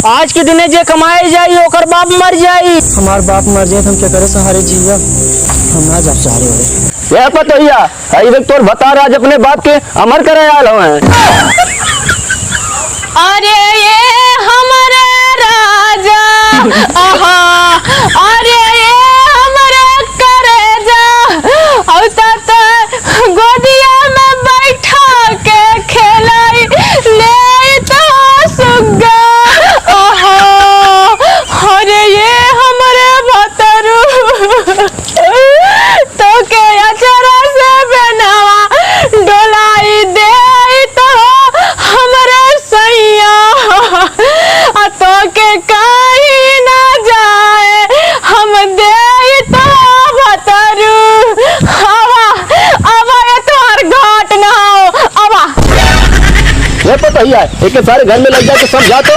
आज के दिने जे कमाई जाई ओकर बाप मर जाई। हमार बाप मर जाए हम क्या करे सहारे जिया, हम ना जा सहारे हो। यह पतोहिया आई देख तोर बता आज अपने बाप के अमर करे आल हवे। अरे ये हमारे राजा, आहा, अरे ये हमारे करेजा, और तत गोदिया में बैठा के खेलाई ले तो सुग्गा, आहा, अरे ये हमारे भतरू तो के अचरा से बनावा डोलाई दे तो हमारे सैया तो के कहीं ना जाए हम दे तो भतरू। आवा आवा ये तोहर घाट ना हो, आवा। यह पतोहिया एक सारे घर में लग जाए तो समझा तो